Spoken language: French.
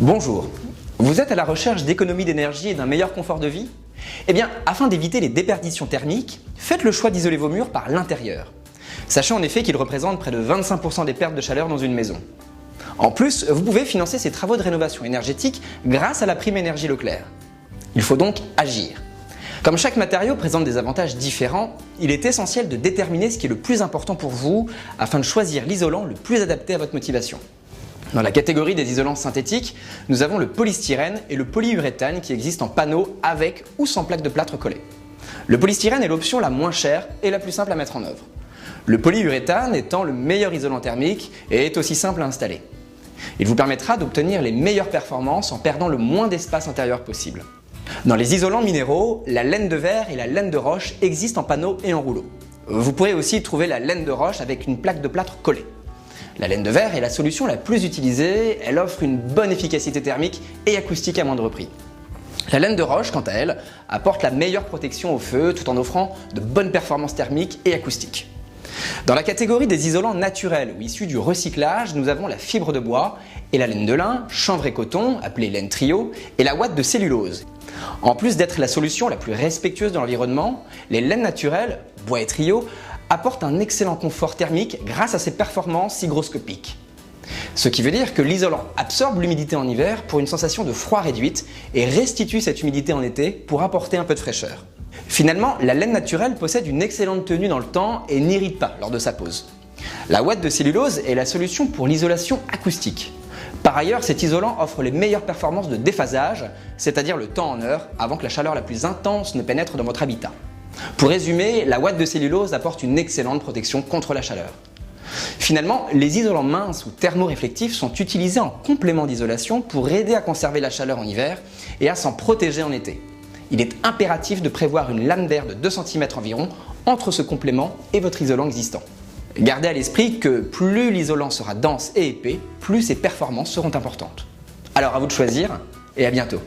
Bonjour, vous êtes à la recherche d'économie d'énergie et d'un meilleur confort de vie? Eh bien, afin d'éviter les déperditions thermiques, faites le choix d'isoler vos murs par l'intérieur. Sachez en effet qu'ils représentent près de 25% des pertes de chaleur dans une maison. En plus, vous pouvez financer ces travaux de rénovation énergétique grâce à la prime énergie Leclerc. Il faut donc agir. Comme chaque matériau présente des avantages différents, il est essentiel de déterminer ce qui est le plus important pour vous afin de choisir l'isolant le plus adapté à votre motivation. Dans la catégorie des isolants synthétiques, nous avons le polystyrène et le polyuréthane qui existent en panneaux avec ou sans plaque de plâtre collée. Le polystyrène est l'option la moins chère et la plus simple à mettre en œuvre. Le polyuréthane étant le meilleur isolant thermique et est aussi simple à installer. Il vous permettra d'obtenir les meilleures performances en perdant le moins d'espace intérieur possible. Dans les isolants minéraux, la laine de verre et la laine de roche existent en panneaux et en rouleaux. Vous pourrez aussi trouver la laine de roche avec une plaque de plâtre collée. La laine de verre est la solution la plus utilisée, elle offre une bonne efficacité thermique et acoustique à moindre prix. La laine de roche, quant à elle, apporte la meilleure protection au feu tout en offrant de bonnes performances thermiques et acoustiques. Dans la catégorie des isolants naturels ou issus du recyclage, nous avons la fibre de bois et la laine de lin, chanvre et coton, appelée laine trio, et la ouate de cellulose. En plus d'être la solution la plus respectueuse de l'environnement, les laines naturelles, bois et trio, apportent un excellent confort thermique grâce à ses performances hygroscopiques. Ce qui veut dire que l'isolant absorbe l'humidité en hiver pour une sensation de froid réduite et restitue cette humidité en été pour apporter un peu de fraîcheur. Finalement, la laine naturelle possède une excellente tenue dans le temps et n'irrite pas lors de sa pose. La ouate de cellulose est la solution pour l'isolation acoustique. Par ailleurs, cet isolant offre les meilleures performances de déphasage, c'est-à-dire le temps en heure avant que la chaleur la plus intense ne pénètre dans votre habitat. Pour résumer, la ouate de cellulose apporte une excellente protection contre la chaleur. Finalement, les isolants minces ou thermoréflectifs sont utilisés en complément d'isolation pour aider à conserver la chaleur en hiver et à s'en protéger en été. Il est impératif de prévoir une lame d'air de 2 cm environ entre ce complément et votre isolant existant. Gardez à l'esprit que plus l'isolant sera dense et épais, plus ses performances seront importantes. Alors à vous de choisir et à bientôt.